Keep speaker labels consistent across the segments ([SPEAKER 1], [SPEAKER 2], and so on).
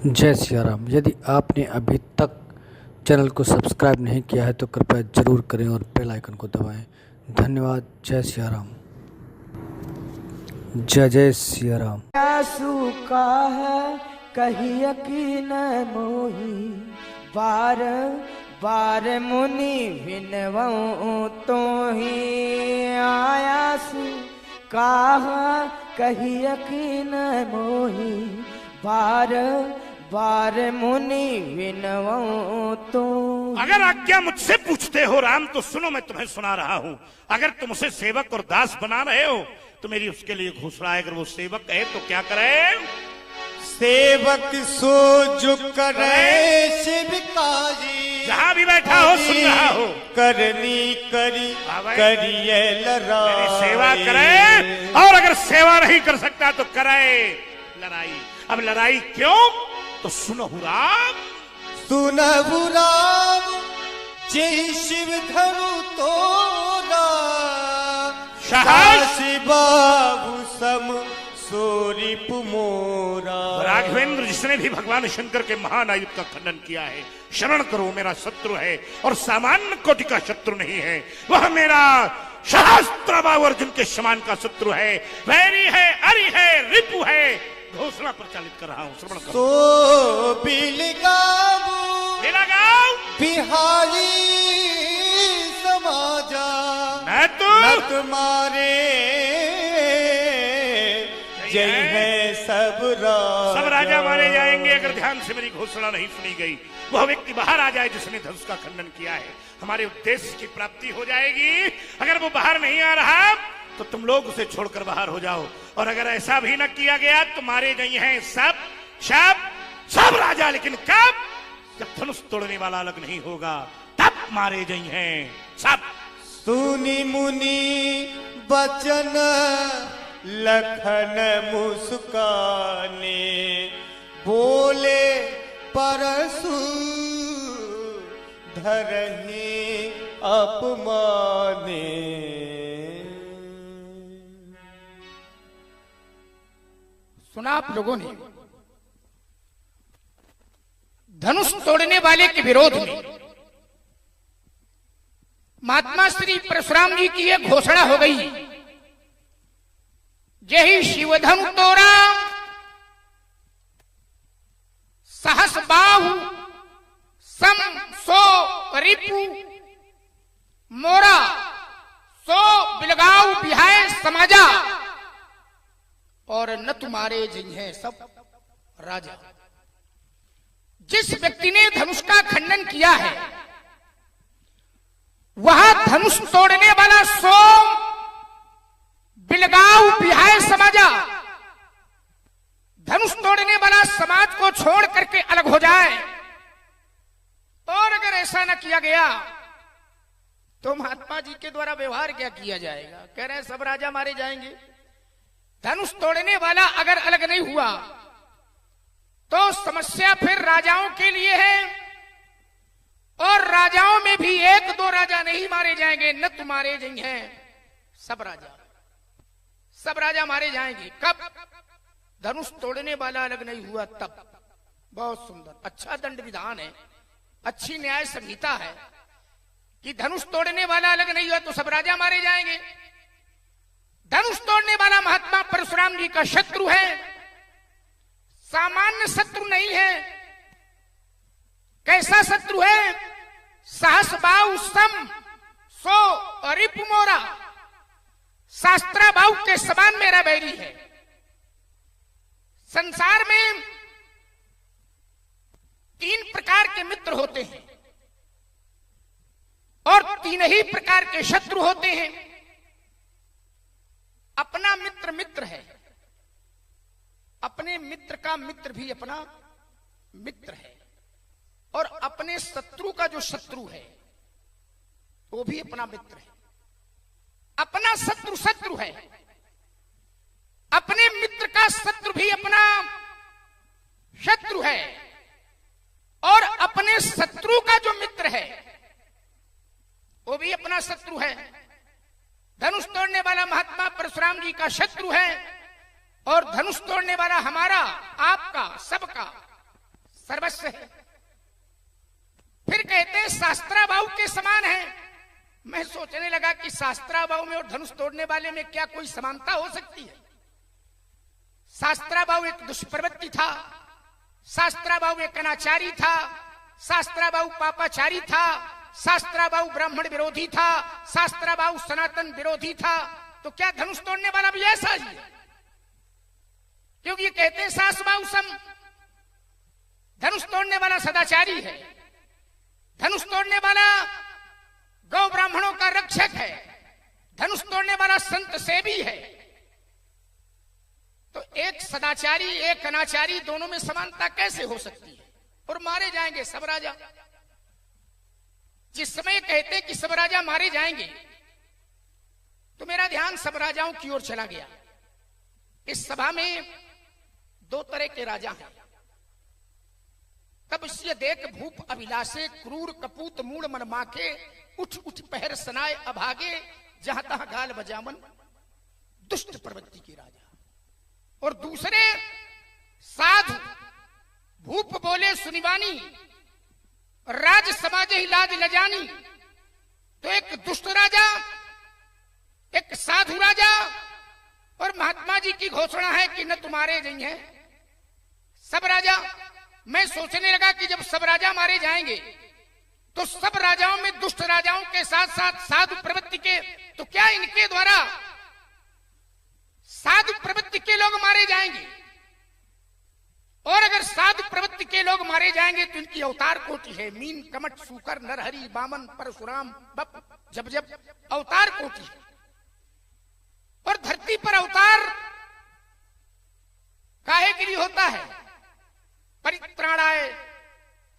[SPEAKER 1] जय सिया राम। यदि आपने अभी तक चैनल को सब्सक्राइब नहीं किया है तो कृपया जरूर करें और बेल आइकन को दबाएं। धन्यवाद। जय सिया राम। जय जय सिया राम।
[SPEAKER 2] आंसू का है कही यकीन मोही, बार बार मुनि विनवऊं तो ही। आयासु का है कही यकीन मोही, बार बार मुनि विनवऊं तो।
[SPEAKER 3] अगर आज्ञा मुझसे पूछते हो राम तो सुनो, मैं तुम्हें सुना रहा हूँ। अगर तुम उसे सेवक और दास बना रहे हो तो मेरी उसके लिए घोषणा है, अगर वो सेवक है तो क्या करे?
[SPEAKER 4] सेवक सो जो करे शिवकाजी,
[SPEAKER 3] जहां भी बैठा हो सुन रहा हो।
[SPEAKER 4] करनी करी करिए लड़ाई,
[SPEAKER 3] मेरी सेवा करे, और अगर सेवा नहीं कर सकता तो करे लड़ाई। अब लड़ाई क्यों? तो सुनो राम,
[SPEAKER 4] सुनहु राम जय शिव धनु तोरा, साहसी बाबू सम सोरी पुमोरा।
[SPEAKER 3] राघवेंद्र जिसने भी भगवान शंकर के महान आयुध का खंडन किया है, शरण करो मेरा शत्रु है और सामान्य कोटि का शत्रु नहीं है, वह मेरा सहस्त्र बाहु अर्जुन के समान का शत्रु है, वैरी है, अरि है, रिपु है। घोषणा प्रचालित कर रहा हूं, श्रवण करो।
[SPEAKER 4] सो बिलगाऊ बिहारी समाजा,
[SPEAKER 3] मैं तो
[SPEAKER 4] न तुम्हारे जय है सब
[SPEAKER 3] राजा मारे जाएंगे अगर ध्यान से मेरी घोषणा नहीं सुनी गई। वह व्यक्ति बाहर आ जाए जिसने धनुष का खंडन किया है, हमारे उद्देश्य की प्राप्ति हो जाएगी। अगर वो बाहर नहीं आ रहा तो तुम लोग उसे छोड़कर बाहर हो जाओ, और अगर ऐसा भी न किया गया तो मारे गए हैं सब सब सब राजा। लेकिन कब? जब धनुष तोड़ने वाला अलग नहीं होगा तब मारे गए हैं सब।
[SPEAKER 4] सुनी मुनि बचन लखन मुस्काने, बोले परसु धरहि अपमाने।
[SPEAKER 5] सुना आप लोगों ने, धनुष तोड़ने वाले के विरोध में महात्मा श्री परशुराम जी की यह घोषणा हो गई, यही शिवधनु तोरा सहस बाहु सम सो रिपु मोरा, सो बिलगाऊ बिहाय समाजा, और न तुम्हारे जिन्हें सब राजा। जिस व्यक्ति ने धनुष का खंडन किया है वह धनुष तोड़ने वाला सो बिलगाऊ बिहाय समाजा, धनुष तोड़ने वाला समाज को छोड़ करके अलग हो जाए। और अगर ऐसा न किया गया तो महात्मा जी के द्वारा व्यवहार क्या किया जाएगा? कह रहे हैं सब राजा मारे जाएंगे। धनुष तोड़ने वाला अगर अलग नहीं हुआ तो समस्या फिर राजाओं के लिए है, और राजाओं में भी एक दो राजा नहीं मारे जाएंगे, न तुम्हारे जाएंगे सब राजा। सब राजा मारे जाएंगे कब? धनुष तोड़ने वाला अलग नहीं हुआ तब। बहुत सुंदर, अच्छा दंड विधान है, अच्छी न्याय संहिता है कि धनुष तोड़ने वाला अलग नहीं हुआ तो सब राजा मारे जाएंगे। धनुष तोड़ने वाला महात्मा परशुराम जी का शत्रु है, सामान्य शत्रु नहीं है। कैसा शत्रु है? सहस बाहु सम सो रिपु मोरा, शास्त्रा बाहु के समान मेरा बैरी है। संसार में तीन प्रकार के मित्र होते हैं और तीन ही प्रकार के शत्रु होते हैं। अपना मित्र मित्र है, अपने मित्र का मित्र भी अपना मित्र है, और अपने शत्रु का जो शत्रु है वो भी अपना मित्र है। अपना शत्रु शत्रु है, अपने मित्र का शत्रु भी अपना शत्रु है, और अपने शत्रु का जो मित्र है वो भी अपना शत्रु है। धनुष तोड़ने वाला महात्मा परशुराम जी का शत्रु है, और धनुष तोड़ने वाला हमारा, आपका, सबका सर्वस्व है। फिर कहते हैं शास्त्राबाहु के समान है। मैं सोचने लगा कि शास्त्राबाहु में और धनुष तोड़ने वाले में क्या कोई समानता हो सकती है। शास्त्राबाहु एक दुष्प्रवृत्ति था, शास्त्राबाहु एक अनाचारी था, शास्त्राबाहु पापाचारी था, शास्त्राबाहु ब्राह्मण विरोधी था, शास्त्राबाहु सनातन विरोधी था। तो क्या धनुष तोड़ने वाला भी ऐसा ही है? क्योंकि ये कहते हैं शास्त्राबाहु सम, धनुष तोड़ने वाला सदाचारी है, धनुष तोड़ने वाला गौ ब्राह्मणों का रक्षक है, धनुष तोड़ने वाला संत सेवी है। तो एक सदाचारी एक अनाचारी दोनों में समानता कैसे हो सकती है? और मारे जाएंगे सब राजा। जिस समय कहते कि सब राजा मारे जाएंगे तो मेरा ध्यान सब राजाओं की ओर चला गया। इस सभा में दो तरह के राजा हैं। तब इससे देख भूप अभिलाषे क्रूर कपूत मूड मन माके उठ उठ पहर सनाए अभागे जहां तहां गाल बजावन दुष्ट प्रवृत्ति के राजा। और दूसरे साधु भूप बोले सुनिवानी राज समाज ही लाज लजानी। तो एक दुष्ट राजा, एक साधु राजा, और महात्मा जी की घोषणा है कि न तुम्हारे नहीं है सब राजा। मैं सोचने लगा कि जब सब राजा मारे जाएंगे तो सब राजाओं में दुष्ट राजाओं के साथ साथ साधु प्रवृत्ति के, तो क्या इनके द्वारा साधु प्रवृत्ति के लोग मारे जाएंगे? और अगर साधु प्रवृत्ति के लोग मारे जाएंगे तो इनकी अवतार कोटि है। मीन कमट सूकर नरहरि बामन परशुराम बप जब जब अवतार कोटि है। और धरती पर अवतार काहे के लिए होता है? परित्राणाय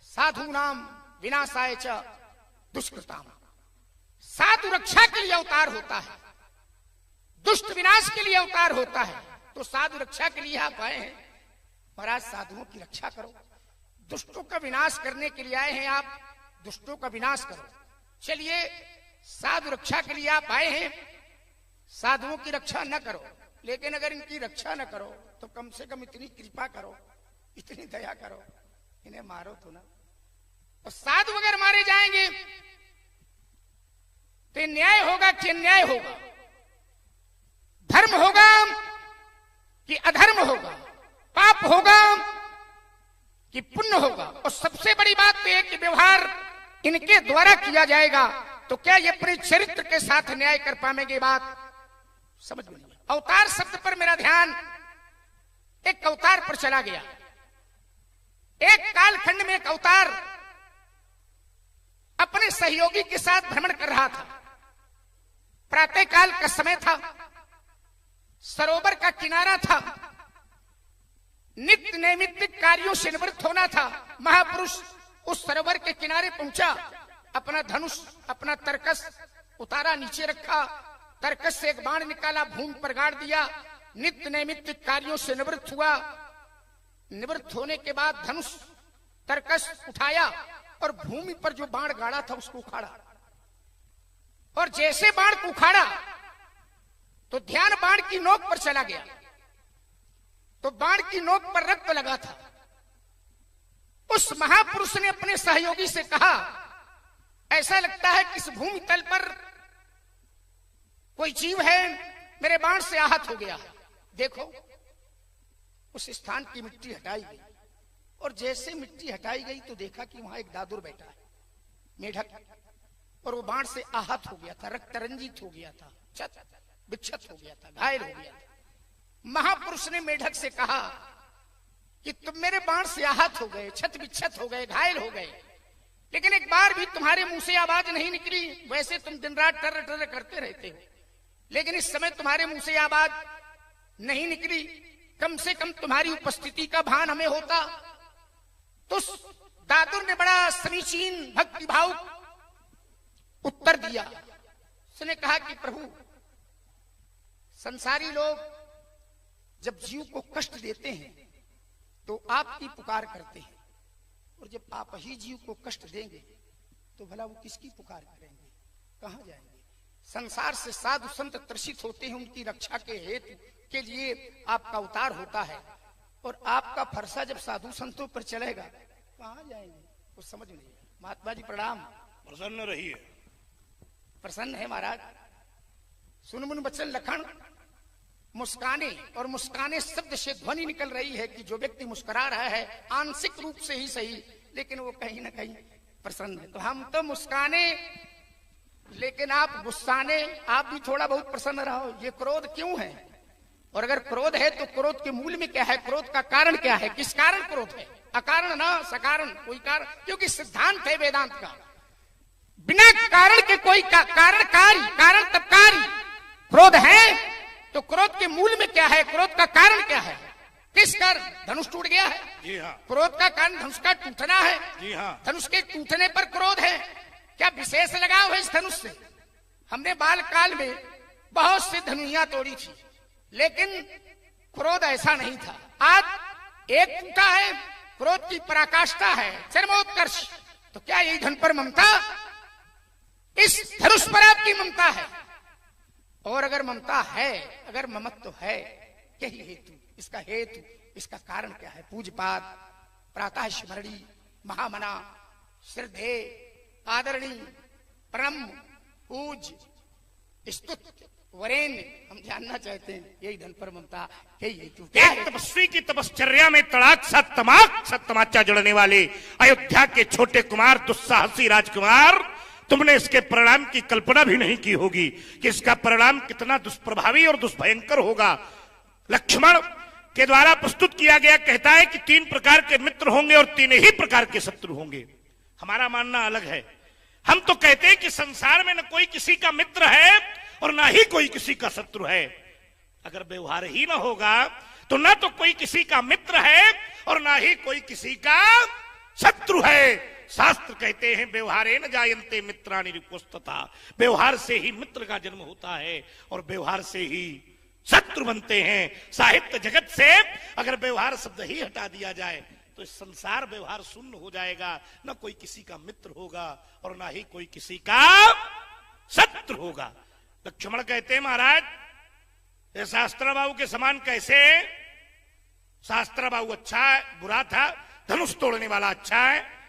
[SPEAKER 5] साधूनाम विनाशाय च दुष्कृताम। साधु रक्षा के लिए अवतार होता है, दुष्ट विनाश के लिए अवतार होता है। तो साधु रक्षा के लिए आप आए हैं, महाराज साधुओं की रक्षा करो। दुष्टों का विनाश करने के लिए आए हैं आप, दुष्टों का विनाश करो। चलिए साधु रक्षा के लिए आप आए हैं, साधुओं की रक्षा न करो, लेकिन अगर इनकी रक्षा न करो तो कम से कम इतनी कृपा करो, इतनी दया करो, इन्हें मारो तो ना। और साधु अगर मारे जाएंगे तो न्याय होगा कि अन्याय होगा? धर्म होगा कि अधर्म होगा? पाप होगा कि पुण्य होगा? और सबसे बड़ी बात तो है कि व्यवहार इनके द्वारा किया जाएगा तो क्या ये अपने चरित्र के साथ न्याय कर पाएंगे? बात समझ में नहीं। अवतार शब्द पर मेरा ध्यान एक अवतार पर चला गया। एक कालखंड में एक अवतार अपने सहयोगी के साथ भ्रमण कर रहा था। प्रातः काल का समय था, सरोवर का किनारा था, नित्य नैमित्तिक कार्यों से निवृत्त होना था। महापुरुष उस सरोवर के किनारे पहुंचा, अपना धनुष अपना तरकस उतारा, नीचे रखा, तरकस से एक बाण निकाला, भूमि पर गाड़ दिया, नित्य नैमित्तिक कार्यों से निवृत्त हुआ। निवृत्त होने के बाद धनुष तरकस उठाया और भूमि पर जो बाण गाड़ा था उसको उखाड़ा। और जैसे बाण को उखाड़ा तो ध्यान बाण की नोक पर चला गया, तो बाण की नोक पर रक्त लगा था। उस महापुरुष ने अपने सहयोगी से कहा, ऐसा लगता है कि इस भूमि तल पर कोई जीव है, मेरे बाण से आहत हो गया। देखो उस स्थान की मिट्टी हटाई गई, और जैसे मिट्टी हटाई गई तो देखा कि वहां एक दादुर बैठा है, मेढक, और वो बाण से आहत हो गया था, रक्त रंजित हो गया था, विक्षत हो गया था, घायल हो गया था। महापुरुष ने मेढक से कहा कि तुम मेरे बाण से आहत हो गए, छत विक्षत हो गए, घायल हो गए, लेकिन एक बार भी तुम्हारे मुंह से आवाज नहीं निकली। वैसे तुम दिन रात टर टर करते रहते हो, लेकिन इस समय तुम्हारे मुंह से आवाज नहीं निकली। कम से कम तुम्हारी उपस्थिति का भान हमें होता। तो दादुर ने बड़ा समीचीन भक्ति भाव उत्तर दिया। उसने कहा कि प्रभु, संसारी लोग जब जीव को कष्ट देते हैं तो आपकी पुकार करते हैं, और जब आप ही जीव को कष्ट देंगे तो भला वो किसकी पुकार करेंगे, कहां जाएंगे? संसार से साधु संत त्रसित होते हैं, उनकी रक्षा के हेतु के लिए आपका अवतार होता है, और आपका फरसा जब साधु संतों पर चलेगा कहाँ जाएंगे कुछ समझ नहीं। महात्मा जी प्रणाम।
[SPEAKER 3] प्रसन्न रहिए।
[SPEAKER 5] प्रसन्न है महाराज। सुन मुन बचन लखन मुस्काने, और मुस्काने शब्द से ध्वनि निकल रही है कि जो व्यक्ति मुस्कुरा रहा है आंशिक रूप से ही सही, लेकिन वो कहीं ना कहीं प्रसन्न है। तो हम तो मुस्काने, लेकिन आप गुस्साने, आप भी थोड़ा बहुत प्रसन्न रहो। ये क्रोध क्यों है? और अगर क्रोध है तो क्रोध के मूल में क्या है? क्रोध का कारण क्या है? किस कारण क्रोध है? अकारण ना सकारण, कोई कारण। क्योंकि सिद्धांत है वेदांत का, बिना कारण के कोई कारणकारी, कारण तबकारी। क्रोध है तो क्रोध के मूल में क्या है? क्रोध का कारण क्या है? किस कारण? धनुष टूट गया है।
[SPEAKER 3] जी हाँ।
[SPEAKER 5] क्रोध का कारण धनुष का टूटना है।
[SPEAKER 3] जी हाँ।
[SPEAKER 5] धनुष के टूटने पर क्रोध है। क्या विशेष लगाव है इस धनुष से? हमने बाल काल में बहुत सी धनुइयां तोड़ी थी, लेकिन क्रोध ऐसा नहीं था। आज एक टूटा है, क्रोध की पराकाष्ठा है, चरमोत्कर्ष। तो क्या यही धन पर ममता? इस धनुष पर आपकी ममता है। और अगर ममता है, अगर ममत्व है, यही हेतु, इसका हेतु, इसका कारण क्या है? पूजपात, प्रातः स्मरणी, महामना, श्रद्धे, आदरणी, प्रणम, पूज, स्तुत, वरेण्य, हम जानना चाहते हैं यही धन पर ममता, यही हेतु।
[SPEAKER 3] एक तपस्वी की तपश्चर्या में तड़ाक सा तमाचा जड़ने वाले अयोध्या के छोटे कुमार, दुस्साहसी राजकुमार, तुमने इसके परिणाम की कल्पना भी नहीं की होगी कि इसका परिणाम कितना दुष्प्रभावी और दुष्भयंकर होगा। लक्ष्मण के द्वारा प्रस्तुत किया गया कहता है कि 3 प्रकार के मित्र होंगे और 3 ही प्रकार के शत्रु होंगे। हमारा मानना अलग है। हम तो कहते हैं कि संसार में न कोई किसी का मित्र है और ना ही कोई किसी का शत्रु है। अगर व्यवहार ही ना होगा तो ना तो कोई किसी का मित्र है और ना ही कोई किसी का शत्रु है। शास्त्र कहते हैं व्यवहारे न जायन्ते मित्राणि रिपुस्तथा, व्यवहार से ही मित्र का जन्म होता है और व्यवहार से ही शत्रु बनते हैं। साहित्य जगत से अगर व्यवहार शब्द ही हटा दिया जाए तो इस संसार व्यवहार शून्य हो जाएगा। न कोई किसी का मित्र होगा और ना ही कोई किसी का शत्रु होगा। लक्ष्मण कहते हैं महाराज ये शास्त्र बाबू के समान कैसे? शास्त्र बाबू अच्छा है, बुरा था, धनुष तोड़ने वाला अच्छा है।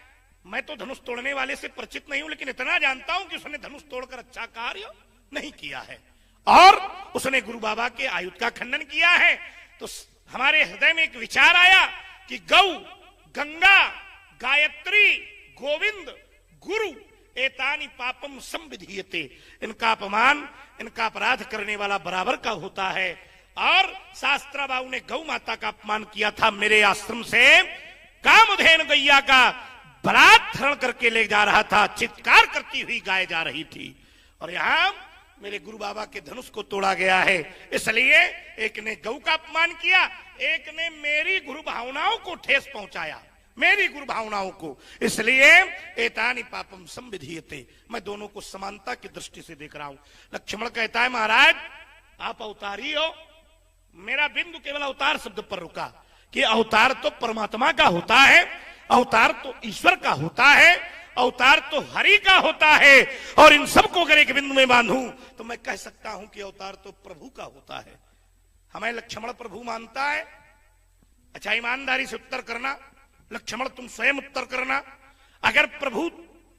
[SPEAKER 3] मैं तो धनुष तोड़ने वाले से परिचित नहीं हूं, लेकिन इतना जानता हूं कि उसने धनुष तोड़कर अच्छा कार्य नहीं किया है और उसने गुरु बाबा के आयुध का खंडन किया है। तो हमारे हृदय में एक विचार आया कि गौ, गंगा, गायत्री, गोविंद, गुरु एतानि पापम संविधीयते, इनका अपमान, इनका अपराध करने वाला बराबर का होता है। और शास्त्रा बाबू ने गौ माता का अपमान किया था। मेरे आश्रम से कामधेनु गैया का बलात्कार करके ले जा रहा था, चित्कार करती हुई गाय जा रही थी और यहां मेरे गुरु बाबा के धनुष को तोड़ा गया है। इसलिए एक ने गौ का अपमान किया, एक ने मेरी गुरु भावनाओं को ठेस पहुंचाया, मेरी गुरु भावनाओं को। इसलिए एतानि पापम संविधीयते, मैं दोनों को समानता की दृष्टि से देख रहा हूं। लक्ष्मण कहता है महाराज आप अवतारी हो। मेरा बिंदु केवल अवतार शब्द पर रुका कि अवतार तो परमात्मा का होता है, अवतार तो ईश्वर का होता है, अवतार तो हरि का होता है। और इन सबको अगर एक बिंदु में बांधूं तो मैं कह सकता हूं कि अवतार तो प्रभु का होता है। हमें लक्ष्मण प्रभु मानता है। अच्छा ईमानदारी से उत्तर करना, लक्ष्मण तुम स्वयं उत्तर करना। अगर प्रभु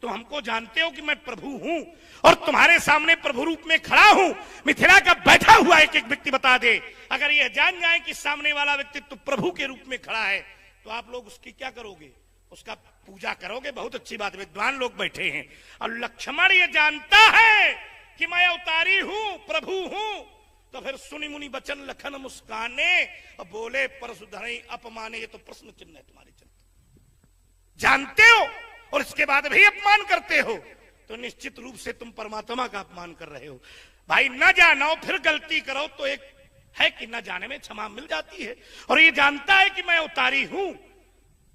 [SPEAKER 3] तुम हमको जानते हो कि मैं प्रभु हूं और तुम्हारे सामने प्रभु रूप में खड़ा हूं, मिथिला का बैठा हुआ एक एक व्यक्ति बता दे, अगर यह जान जाए कि सामने वाला व्यक्ति तो प्रभु के रूप में खड़ा है तो आप लोग उसकी क्या करोगे? उसका पूजा करोगे। बहुत अच्छी बात, विद्वान लोग बैठे हैं। और लक्ष्मण ये जानता है कि मैं अवतारी हूं, प्रभु हूं, तो फिर सुनी मुनि बचन लखन मुस्काने और बोले परसुधरई अपमाने। ये तो प्रश्न चिन्ह है तुम्हारे चलते। जानते हो और इसके बाद भी अपमान करते हो तो निश्चित रूप से तुम परमात्मा का अपमान कर रहे हो। भाई न जानो फिर गलती करो तो एक है कि न जाने में क्षमा मिल जाती है। और ये जानता है कि मैं अवतारी हूं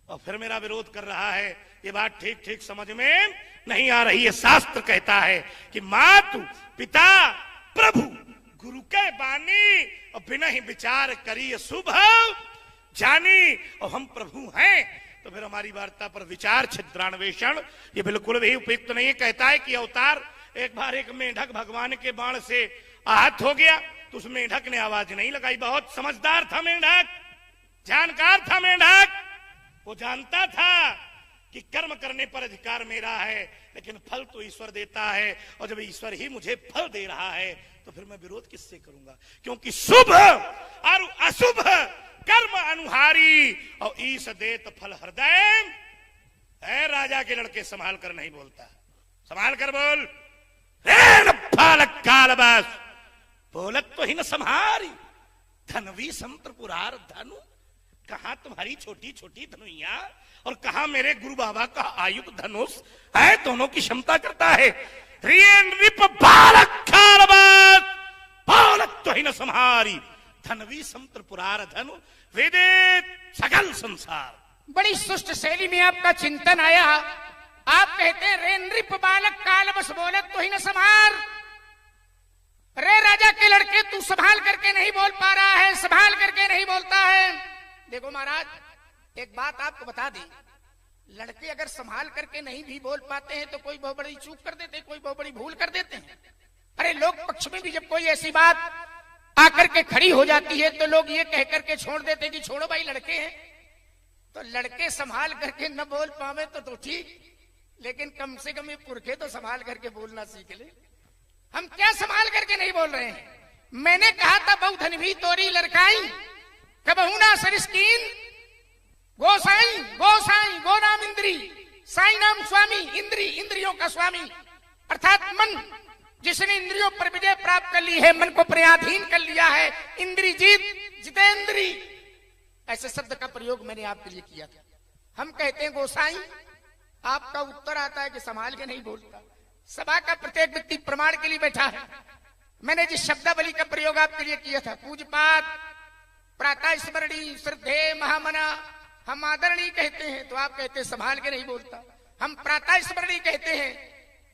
[SPEAKER 3] और फिर मेरा विरोध कर रहा है, ये बात ठीक ठीक समझ में नहीं आ रही है। शास्त्र कहता है कि मातु पिता प्रभु गुरु के बानी और बिना ही विचार करिए शुभ जानी। और हम प्रभु हैं तो फिर हमारी वार्ता पर विचार छिद्रान्वेषण ये बिल्कुल भी उपयुक्त नहीं है। कहता है कि अवतार, एक बार एक मेढक भगवान के बाण से आहत हो गया तो उस मेढक ने आवाज नहीं लगाई। बहुत समझदार था मेढक, जानकार था मेढक, वो जानता था कि कर्म करने पर अधिकार मेरा है, लेकिन फल तो ईश्वर देता है, और जब ईश्वर ही मुझे फल दे रहा है तो फिर मैं विरोध किससे करूंगा? क्योंकि शुभ और अशुभ कर्म अनुहारी, और ईश देत फल हृदय। है राजा के लड़के संभाल कर नहीं बोलता, संभाल कर बोल। काल बस बोलत तो ही न संहारी, धनवी संतपुरार धनु। कहां तुम्हारी छोटी छोटी धनुइया और कहां मेरे गुरु बाबा का आयुध धनुष है, दोनों की क्षमता करता है। रिप बालक काल बस बोलत तो ही न संहारी, धनवी संतपुरार धनु वेदित सकल संसार।
[SPEAKER 5] बड़ी सुष्ट शैली में आपका चिंतन आया। आप कहते हैं रे नृप बालक काल बस बोलत तो ही न संहार। रे राजा के लड़के तू संभाल करके नहीं बोल पा रहा है, संभाल करके नहीं बोलता है। देखो महाराज, एक बात आपको बता दी, लड़के अगर संभाल करके नहीं भी बोल पाते हैं तो कोई बहुत बड़ी चूक कर देते हैं, कोई बहुत बड़ी भूल कर देते हैं। अरे लोग पक्ष में भी जब कोई ऐसी बात आकर के खड़ी हो जाती है तो लोग ये कह करके छोड़ देते हैं कि छोड़ो भाई लड़के हैं। तो लड़के संभाल करके न बोल पावे तो ठीक, लेकिन कम से कम ये पुरखे तो संभाल करके बोलना सीख ले। हम क्या संभाल करके नहीं बोल रहे हैं? मैंने कहा था बहु धन भी तोरी लड़काई, कबहू ना सरिस्कीन। गोसाई गोसाई गो नाम इंद्री, साई नाम स्वामी, इंद्री इंद्रियों का स्वामी, अर्थात मन। जिसने इंद्रियों पर विजय प्राप्त कर ली है, मन को प्रयाधीन कर लिया है, इंद्री जीत जितेंद्री, ऐसे शब्द का प्रयोग मैंने आपके लिए किया था। हम कहते हैं गोसाई, आपका उत्तर आता है कि संभाल के नहीं बोलता। सभा का प्रत्येक व्यक्ति प्रमाण के लिए बैठा है। मैंने जिस शब्दावली का प्रयोग आपके लिए किया था, पूजपात, प्रातः स्मरणी, श्रद्धे, महामना, हम आदरणीय कहते हैं तो आप कहते हैं संभाल के नहीं बोलता। हम प्रातः स्मरणी कहते हैं,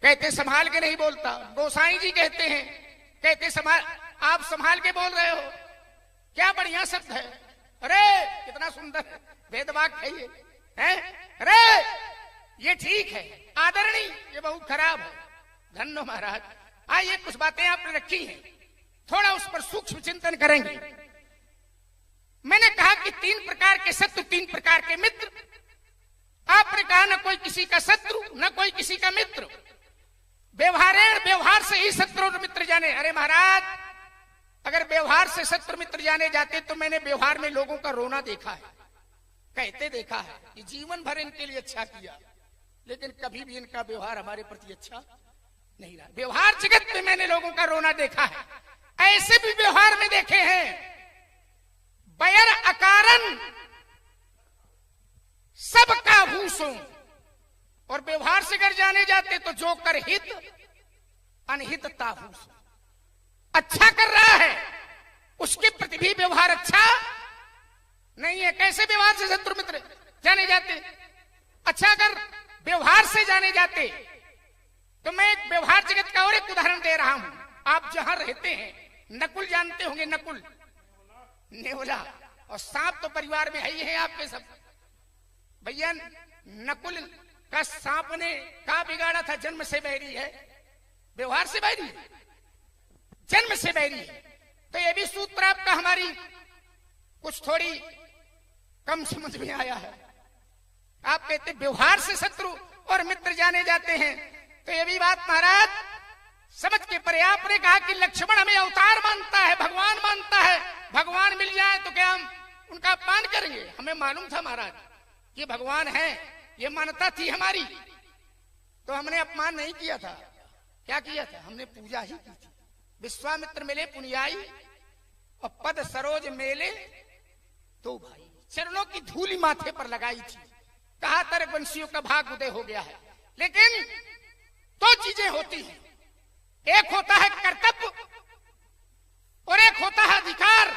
[SPEAKER 5] कहते संभाल के नहीं बोलता। गोसाई जी कहते हैं, कहते संभाल, आप संभाल के बोल रहे हो। क्या बढ़िया शब्द है, अरे कितना सुंदर भेदभाव है ये, है? अरे ये ठीक है, आदरणीय ये बहुत खराब है। धन्य महाराज, आइए कुछ बातें आपने रखी हैं, थोड़ा उस पर सूक्ष्म चिंतन करेंगे। मैंने कहा कि 3 प्रकार के शत्रु, 3 प्रकार के मित्र। आपने कहा न कोई किसी का शत्रु न कोई किसी का मित्र, व्यवहार से ही शत्रु और मित्र जाने। अरे महाराज, अगर व्यवहार से शत्रु मित्र जाने जाते तो मैंने व्यवहार में लोगों का रोना देखा है, कहते देखा है कि जीवन भर इनके लिए अच्छा किया, लेकिन कभी भी इनका व्यवहार हमारे प्रति अच्छा नहीं रहा। व्यवहार जगत में मैंने लोगों का रोना देखा है। ऐसे भी व्यवहार में देखे हैं, बैर अकारण सबका भूसों, और व्यवहार से अगर जाने जाते तो जो कर हित अनहित ताभूसों। अच्छा कर रहा है उसके प्रति भी व्यवहार अच्छा नहीं है। कैसे व्यवहार से शत्रु मित्र जाने जाते? अच्छा अगर व्यवहार से जाने जाते तो मैं एक व्यवहार जगत का और एक उदाहरण दे रहा हूं। आप जहां रहते हैं, नकुल जानते होंगे, नकुल नेवला, और सांप तो परिवार में है ही है आपके सब। भैया नकुल का सांप ने क्या बिगाड़ा था? जन्म से बैरी है, व्यवहार से बैरी है, जन्म से बैरी है। तो ये भी सूत्र आपका हमारी कुछ थोड़ी कम समझ में आया है। आप कहते व्यवहार से शत्रु और मित्र जाने जाते हैं, तो ये भी बात महाराज समझ के परे। आपने कहा कि लक्ष्मण हमें अवतार मानता है, भगवान मानता है, भगवान मिल जाए तो क्या हम उनका अपमान करेंगे? हमें मालूम था महाराज ये भगवान है, ये मान्यता थी हमारी, तो हमने अपमान नहीं किया था। क्या किया था? हमने पूजा ही की थी। विश्वामित्र मिले पुनियाई और पद सरोज मेले तो भाई, चरणों की धूली माथे पर लगाई थी। कहा तर वंशियों का भाग उदय हो गया है। लेकिन 2 चीजें होती हैं, एक होता है कर्तव्य और एक होता है अधिकार।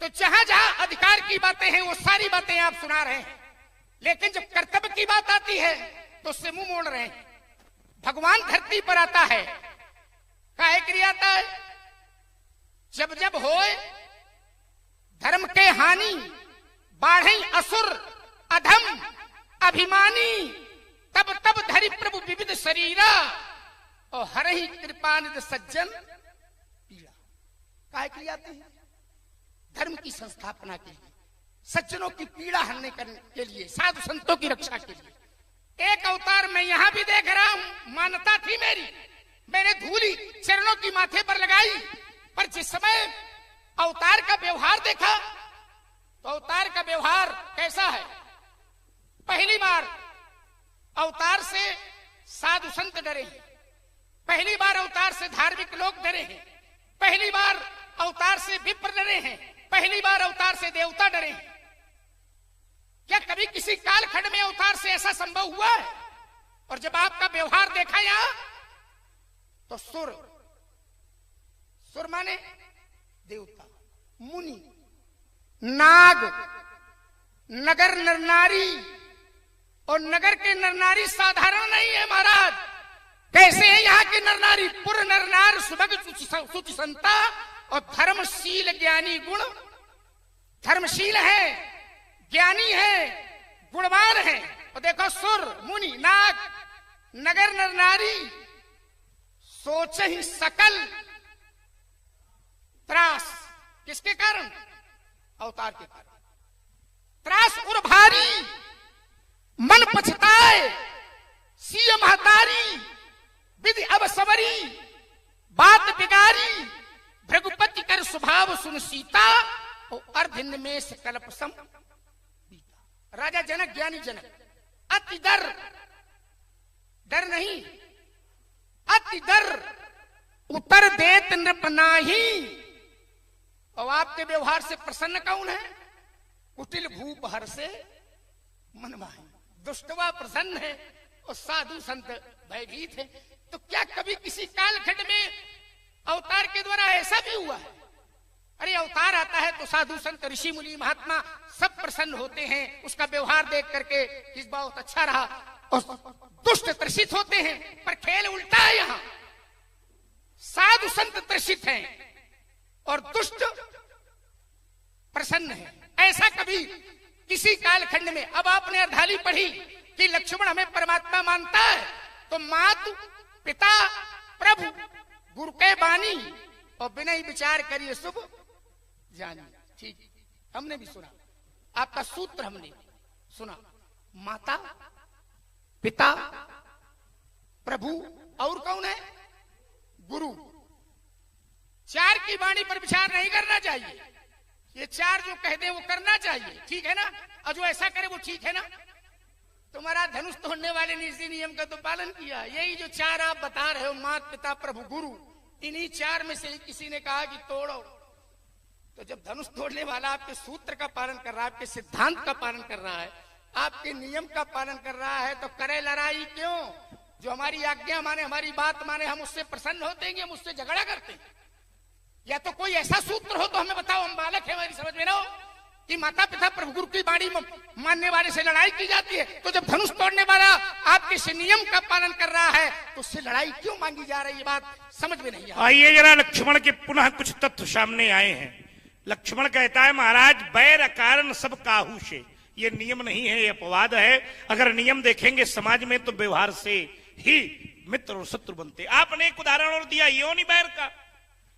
[SPEAKER 5] तो जहां जहां अधिकार की बातें हैं वो सारी बातें आप सुना रहे हैं, लेकिन जब कर्तव्य की बात आती है तो उससे मुंह मोड़ रहे हैं। भगवान धरती पर आता है, काहे के लिए आता है? जब जब होए धर्म के हानि, बाढ़े असुर अधम अभिमानी, तब तब धरि प्रभु विविध शरीरा और हर ही कृपानिध सज्जन पीड़ा। काहे के लिए आते हैं? धर्म की संस्थापना के लिए। सज्जनों की पीड़ा हरने के लिए, साधु संतों की रक्षा के लिए। एक अवतार मैं यहां भी देख रहा हूं, मान्यता थी मेरी, मैंने धूली चरणों की माथे पर लगाई, पर जिस समय अवतार का व्यवहार देखा तो अवतार का व्यवहार कैसा है। पहली बार अवतार से साधु संत डरे हैं, पहली बार अवतार से धार्मिक लोग डरे हैं, पहली बार अवतार से विप्र डरे हैं, पहली बार अवतार से देवता डरे हैं। क्या कभी किसी कालखंड में अवतार से ऐसा संभव हुआ है? और जब आपका व्यवहार देखा यहां तो सुर माने देवता, मुनि, नाग, नगर नर नारी, और नगर के नर नारी साधारण नहीं है महाराज। कैसे है यहाँ के नर नारी? पुर नर नार सुभग सुचि संता और धर्मशील ज्ञानी गुण, धर्मशील है, ज्ञानी है, गुणवान है। और देखो सुर, मुनि, नाग, नगर नर नारी, सोच ही सकल त्रास। किसके कारण? अवतार के कारण। त्रास उर भारी, मन पछताए, सिय महतारी, विधि अब सवरी, बात बिगारी, भृगुपति कर स्वभाव सुन सीता, और अर्ध में से कल्प सम। राजा जनक, ज्ञानी जनक, अति डर नहीं, अति डर उतर देत नृप नाही। और आपके व्यवहार से प्रसन्न कौन है? कुटिल भूप हर से मन भाई। दुष्टवा प्रसन्न है और साधु संत भयभीत है। तो क्या कभी किसी कालखंड में अवतार के द्वारा ऐसा भी हुआ है? अरे अवतार आता है तो साधु संत, ऋषि मुनि, महात्मा सब प्रसन्न होते हैं, उसका व्यवहार देख करके इस बहुत अच्छा रहा, और दुष्ट त्रसित होते हैं। पर खेल उल्टा है, यहाँ साधु संत त्रसित हैं और दुष्ट प्रसन्न है। ऐसा कभी किसी कालखंड में। अब आपने अर्धाली पढ़ी कि लक्ष्मण हमें परमात्मा मानता है, तो मातु पिता प्रभु गुरु के बानी, और बिना ही विचार करिए शुभ जानी। ठीक, हमने भी सुना, आपका सूत्र हमने सुना। माता पिता प्रभु और कौन है? गुरु। चार की वाणी पर विचार नहीं करना चाहिए, ये चार जो कह दे वो करना चाहिए, ठीक है ना? और जो ऐसा करे वो ठीक है ना? तुम्हारा धनुष तोड़ने वाले नीति नियम का तो पालन किया। यही जो चार आप बता रहे हो, माता पिता प्रभु गुरु, इन्हीं चार में से किसी ने कहा कि तोड़ो, तो जब धनुष तोड़ने वाला आपके सूत्र का पालन कर रहा है, आपके सिद्धांत का पालन कर रहा है, आपके नियम का पालन कर रहा है, तो करे लड़ाई क्यों? जो हमारी आज्ञा माने, हमारी बात माने, हम उससे प्रसन्न होते हैं, हम उससे झगड़ा करते हैं। या तो कोई ऐसा सूत्र हो तो हमें बताओ, हम बालक है, हमारी समझ में ना हो कि माता पिता प्रभु गुरु की बाणी मानने वाले से लड़ाई की जाती है। तो जब धनुष तोड़ने वाला आपके से नियम का पालन कर रहा है, तो उससे लड़ाई क्यों मांगी जा रही है? बात समझ में नहीं आ।
[SPEAKER 3] आइए जरा लक्ष्मण के पुनः कुछ तथ्य सामने आए हैं। लक्ष्मण कहता है, महाराज बैर कारण सब काहू से। ये नियम नहीं है, ये अपवाद है। अगर नियम देखेंगे समाज में तो व्यवहार से ही मित्र और शत्रु बनते। आपने एक उदाहरण और दिया योनि बैर का,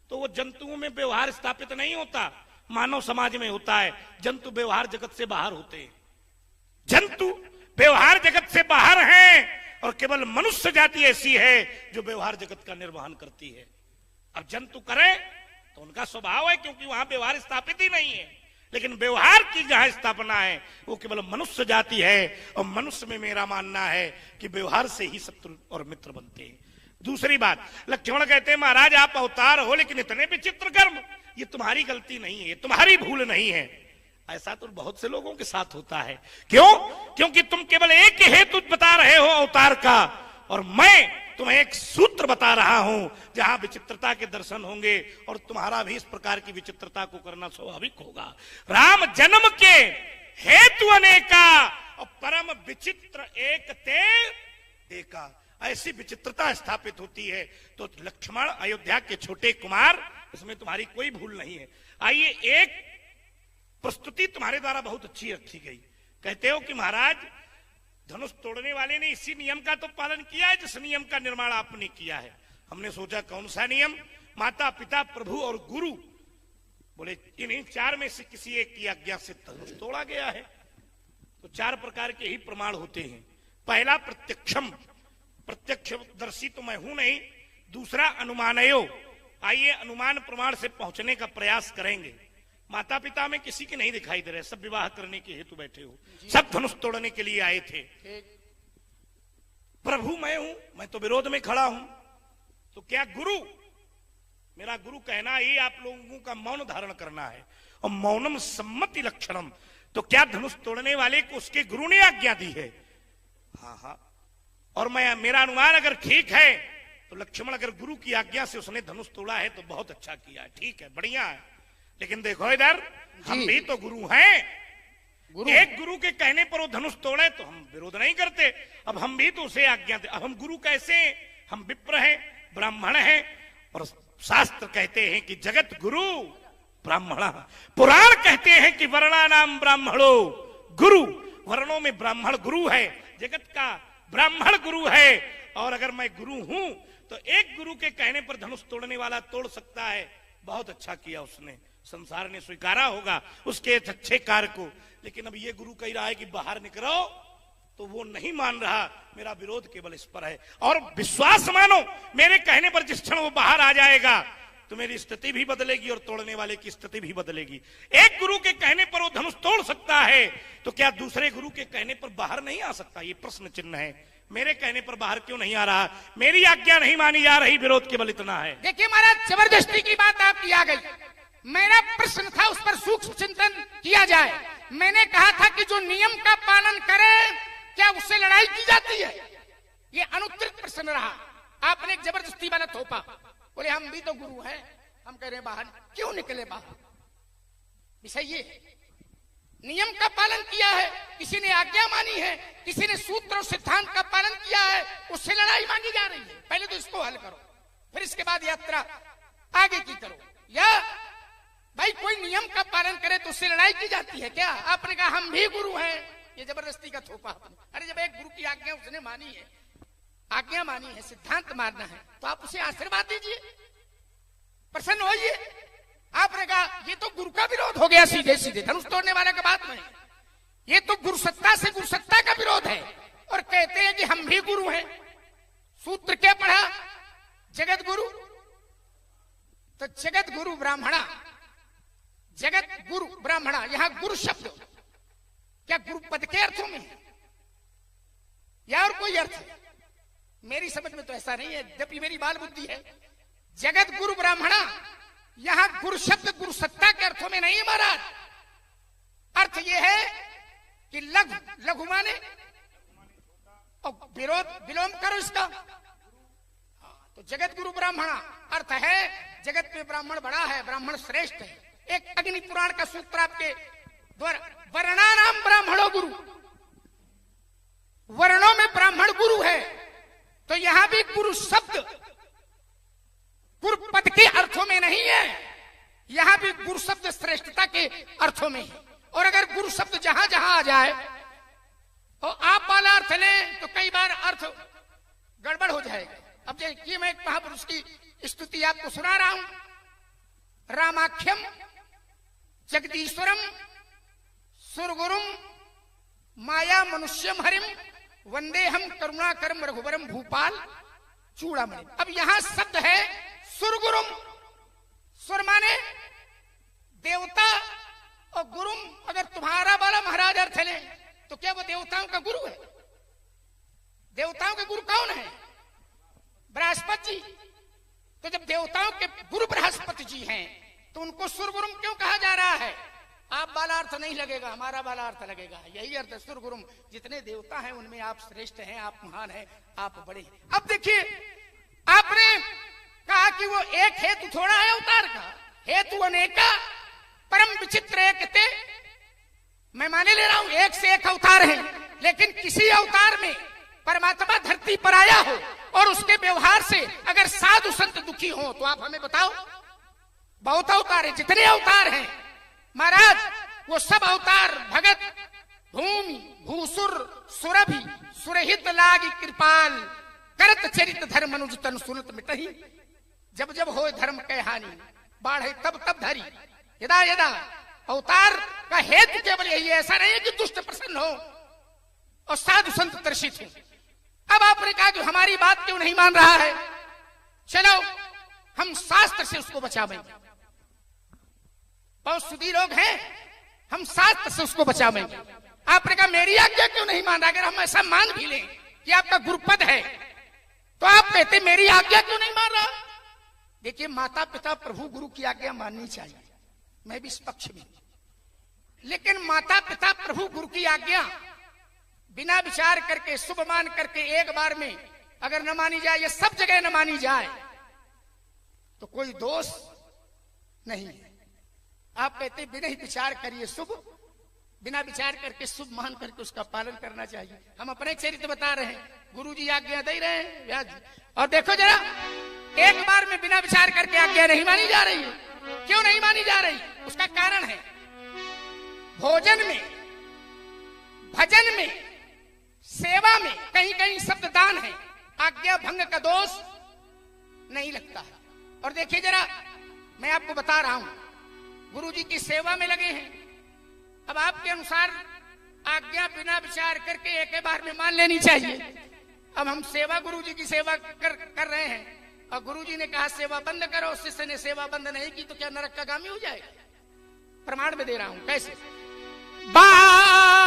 [SPEAKER 3] तो वो जंतुओं में व्यवहार स्थापित नहीं होता, मानव समाज में होता है। जंतु व्यवहार जगत से बाहर होते हैं, जंतु व्यवहार जगत से बाहर हैं, और केवल मनुष्य जाति ऐसी है जो व्यवहार जगत का निर्वहन करती है। अब जंतु करें तो उनका स्वभाव है, क्योंकि वहां व्यवहार स्थापित ही नहीं है। लेकिन व्यवहार की जहां स्थापना है वो केवल मनुष्य जाति है, और मनुष्य में मेरा मानना है कि व्यवहार से ही शत्रु और मित्र बनते हैं। दूसरी बात, लक्ष्मण कहते हैं, महाराज आप अवतार हो लेकिन इतने विचित्र कर्म, ये तुम्हारी गलती नहीं है, ये तुम्हारी भूल नहीं है। ऐसा तो बहुत से लोगों के साथ होता है। क्यों? क्योंकि तुम केवल एक हेतु बता रहे हो अवतार का, और मैं तुम्हें एक सूत्र बता रहा हूं जहां विचित्रता के दर्शन होंगे, और तुम्हारा भी इस प्रकार की विचित्रता को करना स्वाभाविक होगा। राम जन्म के हेतु अनेका, और परम विचित्र एक ते एका। ऐसी विचित्रता स्थापित होती है। तो लक्ष्मण अयोध्या के छोटे कुमार, इसमें तुम्हारी कोई भूल नहीं है। आइए, एक प्रस्तुति तुम्हारे द्वारा बहुत अच्छी रखी गई। कहते हो कि महाराज धनुष तोड़ने वाले ने इसी नियम का तो पालन किया है जिस नियम का निर्माण आपने किया है। हमने सोचा कौन सा नियम? माता पिता प्रभु और गुरु बोले इन्हीं चार में से किसी एक की आज्ञा से धनुष तोड़ा गया है। तो चार प्रकार के ही प्रमाण होते हैं। पहला प्रत्यक्षम, प्रत्यक्षदर्शी तो मैं हूं नहीं। दूसरा अनुमानयो, आइए अनुमान प्रमाण से पहुंचने का प्रयास करेंगे। माता पिता में किसी के नहीं दिखाई दे रहे, सब विवाह करने के हेतु बैठे हो, सब धनुष तोड़ने के लिए आए थे। प्रभु मैं हूं, मैं तो विरोध में खड़ा हूं। तो क्या गुरु, मेरा गुरु कहना ही आप लोगों का मौन धारण करना है, और मौनम सम्मति लक्षणम। तो क्या धनुष तोड़ने वाले को उसके गुरु ने आज्ञा दी है? हाँ हाँ। और मैं, मेरा अनुमान अगर ठीक है तो लक्ष्मण अगर गुरु की आज्ञा से उसने धनुष तोड़ा है तो बहुत अच्छा किया है, ठीक है, बढ़िया है। लेकिन देखो इधर, हम भी तो गुरु हैं। एक गुरु के कहने पर वो धनुष तोड़े तो हम विरोध नहीं करते। अब हम भी तो उसे आज्ञा दे। अब हम गुरु कैसे हैं? हम विप्र हैं, ब्राह्मण हैं, और शास्त्र कहते हैं कि जगत गुरु ब्राह्मण। पुराण कहते हैं कि वर्णानाम ब्राह्मणो गुरु, वर्णों में ब्राह्मण गुरु है, जगत का ब्राह्मण गुरु है। और अगर मैं गुरु हूं तो एक गुरु के कहने पर धनुष तोड़ने वाला तोड़ सकता है। बहुत अच्छा किया उसने, संसार ने स्वीकारा होगा उसके अच्छे कार्य को। लेकिन अब ये गुरु कह रहा है कि बाहर निकलो, तो वो नहीं मान रहा। मेरा विरोध केवल इस पर है। और विश्वास मानो, मेरे कहने पर जिस क्षण वो बाहर आ जाएगा तो मेरी स्थिति भी बदलेगी और तोड़ने वाले की स्थिति भी बदलेगी। एक गुरु के कहने पर वो धनुष तोड़ सकता है, तो क्या दूसरे गुरु के कहने पर बाहर नहीं आ सकता? ये प्रश्न चिन्ह है। मेरे कहने पर बाहर क्यों नहीं आ रहा? मेरी आज्ञा नहीं मानी जा रही, विरोध केवल इतना है।
[SPEAKER 5] देखिए महाराज, जबरदस्ती की बात आपकी आ गई। मेरा प्रश्न था उस पर सूक्ष्म चिंतन किया जाए। मैंने कहा था कि जो नियम का पालन करे क्या उससे लड़ाई की जाती है? ये अनुत्तरित प्रश्न रहा। आपने एक जबरदस्ती वाला थोपा, बोले हम भी तो गुरु हैं, हम कह रहे हैं बाहर। क्यों निकले बाहर? विषय ये नियम का पालन किया है, किसी ने आज्ञा मानी है, किसी ने सूत्र और सिद्धांत का पालन किया है, उससे लड़ाई मांगी जा रही है। पहले तो इसको हल करो, फिर इसके बाद यात्रा आगे की करो। या भाई कोई नियम का पालन करे तो उससे लड़ाई की जाती है क्या? आपने कहा हम भी गुरु हैं, ये जबरदस्ती का थोपा। अरे जब एक गुरु की आज्ञा उसने मानी है, आज्ञा मानी है, सिद्धांत मानना है, तो आप उसे आशीर्वाद दीजिए, प्रसन्न होइए। आपने कहा ये तो गुरु का विरोध हो गया सीधे सीधे, धनुष तोड़ने वाले का बात नहीं। ये तो गुरु सत्ता से गुरु सत्ता का विरोध है। और कहते हैं कि हम भी गुरु हैं। सूत्र क्या पढ़ा? जगत गुरु। तो जगत गुरु ब्राह्मणा, जगत गुरु ब्राह्मणा, यहां गुरु शब्द क्या गुरु पद के अर्थों में है या और कोई अर्थ है? मेरी समझ में तो ऐसा नहीं है, जबकि मेरी बाल बुद्धि है। जगत गुरु ब्राह्मणा, यहां गुरु शब्द गुरु सत्ता के अर्थों में नहीं है महाराज। अर्थ यह है कि लघु, लघु माने और विरोध, विलोम करो इसका। तो जगत गुरु ब्राह्मणा अर्थ है जगत में ब्राह्मण बड़ा है, ब्राह्मण श्रेष्ठ है। एक अग्नि पुराण का सूत्र आपके द्वारा, वर्णानाम ब्राह्मणो गुरु, वर्णों में ब्राह्मण गुरु है। तो यहां भी गुरु शब्द गुरु पद के अर्थों में नहीं है, यहां भी गुरु शब्द श्रेष्ठता के अर्थों में है। और अगर गुरु शब्द जहां जहां आ जाए और आप वाला अर्थ लें तो कई बार अर्थ गड़बड़ हो जाएगा। अब देखिए, मैं एक महापुरुष की स्तुति आपको सुना रहा हूं। रामाख्यम जगदीश्वरम सुरगुरुम माया मनुष्यम हरिम वंदे हम करुणाकरम रघुवरम भूपाल चूड़ामणि। अब यहां शब्द है सुरगुरुम। सुर माने देवता और गुरुम, अगर तुम्हारा वाला महाराज अर्थ ले तो क्या वो देवताओं का गुरु है? देवताओं के गुरु कौन है? बृहस्पति जी। तो जब देवताओं के गुरु बृहस्पति जी हैं तो उनको सुरगुरुम क्यों कहा जा रहा है? आप वाला अर्थ नहीं लगेगा, हमारा वाला अर्थ लगेगा। यही अर्थ है सुरगुरुम। जितने देवता हैं उनमें आप श्रेष्ठ हैं, आप महान हैं, आप बड़े हैं। अब देखिए, आपने कहा कि वो एक हेतु थोड़ा है अवतार का, हेतु अनेका परम विचित्र एकते। मैं माने ले रहा हूं एक से एक अवतार हैं, लेकिन किसी अवतार में परमात्मा धरती पर आया हो और उसके व्यवहार से अगर साधु संत दुखी हो तो आप हमें बताओ। बहुत अवतार है, जितने अवतार हैं महाराज, वो सब अवतार भगत भूमि भूसुर सुरभि सुरहित लागी कृपाल करत चरित धर्म अनुज तन सुनत मिटही। जब जब हो धर्म के हानि बाढ़े तब तब धरी। यदा यदा अवतार का हेतु केवल यही है, ऐसा नहीं है कि दुष्ट प्रसन्न हो और साधु संत तर्षित हो। अब आपने कहा कि हमारी बात क्यों नहीं मान रहा है, चलो हम शास्त्र से उसको बचावेंगे। बहुत सुधी लोग हैं, हम शास्त्र से उसको बचावेंगे। आपने कहा मेरी आज्ञा क्यों नहीं मान रहा? अगर हम ऐसा मान भी लें कि आपका गुरुपद है तो आप कहते मेरी आज्ञा क्यों नहीं मान रहा? देखिए, माता पिता प्रभु गुरु की आज्ञा माननी चाहिए, मैं भी इस पक्ष में, लेकिन माता पिता प्रभु गुरु की आज्ञा बिना विचार करके शुभ मान करके एक बार में अगर न मानी जाए या सब जगह न मानी जाए तो कोई दोष नहीं है। आप कहते बिना ही विचार करिए शुभ, बिना विचार करके शुभ मान करके उसका पालन करना चाहिए। हम अपने चरित्र बता रहे हैं, गुरुजी आज्ञा दे रहे हैं व्यास जी, और देखो जरा एक बार में बिना विचार करके आज्ञा नहीं मानी जा रही है। क्यों नहीं मानी जा रही? उसका कारण है भोजन में, भजन में, सेवा में कहीं कहीं शब्द दान है, आज्ञा भंग का दोष नहीं लगता है। और देखिए जरा, मैं आपको बता रहा हूं, गुरुजी की सेवा में लगे हैं, अब आपके अनुसार आज्ञा बिना विचार करके एक बार में मान लेनी चाहिए। अब हम सेवा गुरुजी की सेवा कर रहे हैं और गुरुजी ने कहा सेवा बंद करो, शिष्य ने सेवा बंद नहीं की तो क्या नरक का गामी हो जाएगा? प्रमाण में दे रहा हूं कैसे।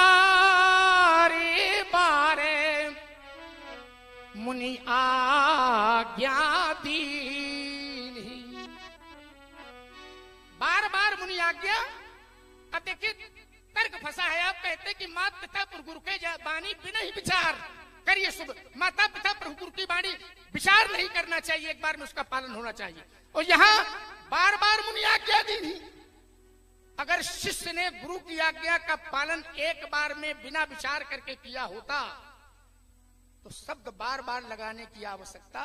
[SPEAKER 5] बारे बारे मुनि आज्ञा दीनी, बार बार मुनि आज्ञा। अब देखिए तर्क फंसा है, आप कहते कि माता पिता प्रभु गुरु के वाणी बिना ही विचार करिए शुभ। माता पिता प्रभु गुरु की वाणी विचार नहीं करना चाहिए, एक बार में उसका पालन होना चाहिए। और यहाँ बार बार मुनि आज्ञा दी। अगर शिष्य ने गुरु की आज्ञा का पालन एक बार में बिना विचार करके किया होता तो शब्द बार बार लगाने की आवश्यकता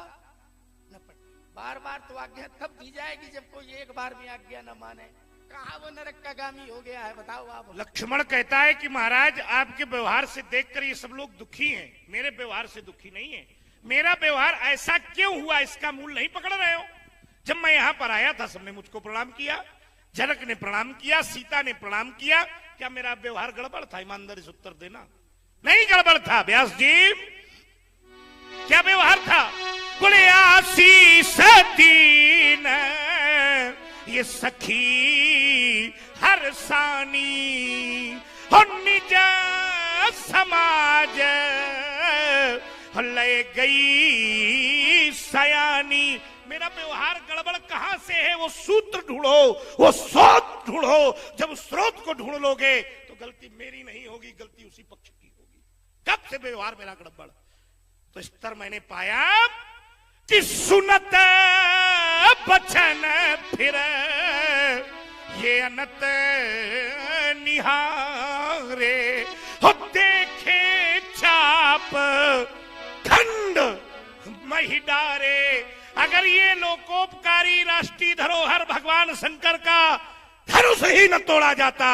[SPEAKER 5] न पड़ती। बार बार तो आज्ञा तब दी जाएगी जब कोई एक बार में आज्ञा न माने। कहाँ वो नरक का गामी हो गया है, बताओ आप।
[SPEAKER 3] लक्ष्मण कहता है कि महाराज आपके व्यवहार से देखकर ये सब लोग दुखी हैं, मेरे व्यवहार से दुखी नहीं है। मेरा व्यवहार ऐसा क्यों हुआ इसका मूल नहीं पकड़ रहे हो। जब मैं यहाँ पर आया था सबने मुझको प्रणाम किया, जनक ने प्रणाम किया, सीता ने प्रणाम किया। क्या मेरा व्यवहार गड़बड़ था? ईमानदारी से उत्तर देना। नहीं गड़बड़ था व्यास जी। क्या व्यवहार था? बोले आशीष दीन ये सखी हर सानी हो निज समाज ले गई सयानी। मेरा व्यवहार गड़बड़ कहां से है? वो सूत्र ढूंढो, वो स्रोत ढूंढो। जब स्रोत को ढूंढ लोगे तो गलती मेरी नहीं होगी, गलती उसी पक्ष की होगी। कब से व्यवहार मेरा गड़बड़? तो इस तरह मैंने पाया कि सुनत बचन फिर ये अनत निहारे हो देखे चाप खंड मही डारे। अगर ये लोकोपकारी राष्ट्रीय धरोहर भगवान शंकर का धनुष ही न तोड़ा जाता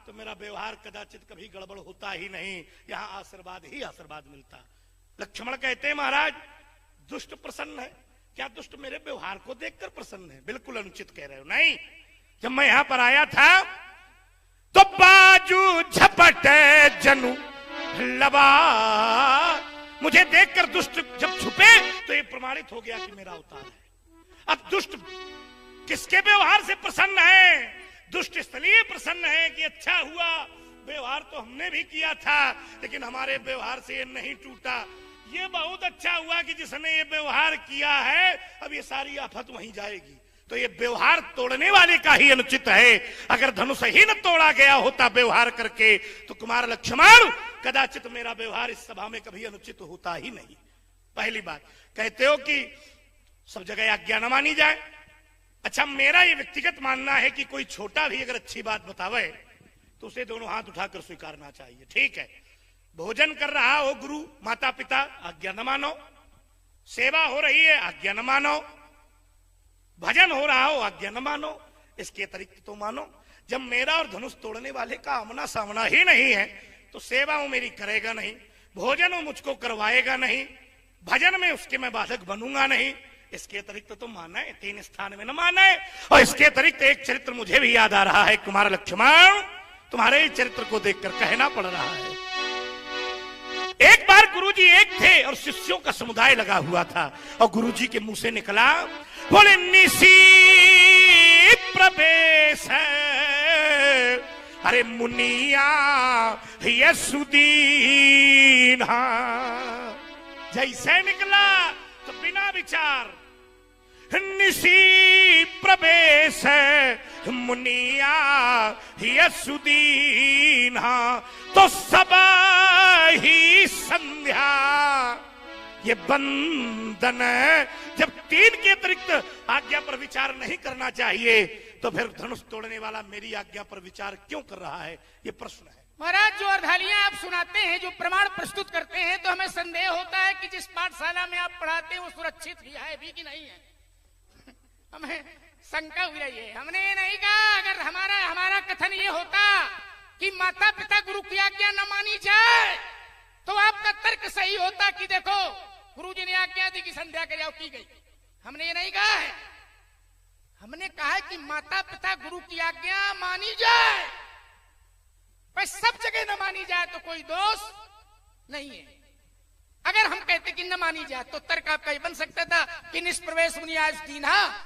[SPEAKER 3] तो मेरा व्यवहार कदाचित कभी गड़बड़ होता ही नहीं, यहाँ आशीर्वाद ही आशीर्वाद मिलता। लक्ष्मण कहते हैं महाराज दुष्ट प्रसन्न है। क्या दुष्ट मेरे व्यवहार को देखकर प्रसन्न है? बिल्कुल अनुचित कह रहे हो। नहीं, जब मैं यहां पर आया था तो बाजू झपट जनु लबा, मुझे देखकर दुष्ट जब छुपे तो ये प्रमाणित हो गया कि मेरा अवतार है। अब दुष्ट किसके व्यवहार से प्रसन्न है? दुष्ट इसलिए प्रसन्न है कि अच्छा हुआ व्यवहार तो हमने भी किया था लेकिन हमारे व्यवहार से ये नहीं टूटा। ये बहुत अच्छा हुआ कि जिसने ये व्यवहार किया है अब ये सारी आफत वहीं जाएगी। तो ये व्यवहार तोड़ने वाले का ही अनुचित है। अगर धनुष ही न तोड़ा गया होता व्यवहार करके तो कुमार लक्ष्मण कदाचित मेरा व्यवहार इस सभा में कभी अनुचित होता ही नहीं। पहली बात कहते हो कि सब जगह आज्ञा न मानी जाए। अच्छा, मेरा ये व्यक्तिगत मानना है कि कोई छोटा भी अगर अच्छी बात बतावे तो उसे दोनों हाथ उठाकर स्वीकारना चाहिए। ठीक है, भोजन कर रहा हो गुरु माता पिता, आज्ञा न मानो। सेवा हो रही है, आज्ञा न मानो। भजन हो रहा हो, आज्ञा न मानो। इसके अतिरिक्त तो मानो। जब मेरा और धनुष तोड़ने वाले का आमना सामना ही नहीं है तो सेवा वो मेरी करेगा नहीं, भोजन वो मुझको करवाएगा नहीं, भजन में उसके मैं बाधक बनूंगा नहीं। इसके अतिरिक्त तो माना है, 3 स्थान में न माना है। और इसके अतिरिक्त एक चरित्र मुझे भी याद आ रहा है, कुमार लक्ष्मण तुम्हारे ही चरित्र को देखकर कहना पड़ रहा है। एक बार गुरुजी एक थे और शिष्यों का समुदाय लगा हुआ था, और गुरुजी के मुंह से निकला, बोले निसी प्रवेश है, अरे मुनिया ये सुदीन। जैसे निकला तो बिना विचार निसी प्रवेश है मुनिया ये सुदीन, तो सब ही संध्या ये बंधन। जब 3 के अतिरिक्त आज्ञा पर विचार नहीं करना चाहिए तो फिर धनुष तोड़ने वाला मेरी आज्ञा पर विचार क्यों कर रहा है, ये प्रश्न है।
[SPEAKER 5] महाराज, जो अर्धालियां आप सुनाते हैं, जो प्रमाण प्रस्तुत करते हैं, तो हमें संदेह होता है कि जिस पाठशाला में आप पढ़ाते हैं वो सुरक्षित है भी कि नहीं है। हमें शंका हुई रही है। हमने ये नहीं कहा, अगर हमारा कथन ये होता कि माता पिता गुरु की आज्ञा न मानी जाए तो आपका तर्क सही होता कि देखो गुरुजी ने आज्ञा दी कि संध्या के जाओ, की गई। हमने ये नहीं कहा है। हमने कहा है कि माता पिता गुरु की आज्ञा मानी जाए, पर सब जगह न मानी जाए तो कोई दोष नहीं है। अगर हम कहते कि न मानी जाए तो तर्क आपका ये बन सकता था कि निष्प्रवेश मुनियास दीना,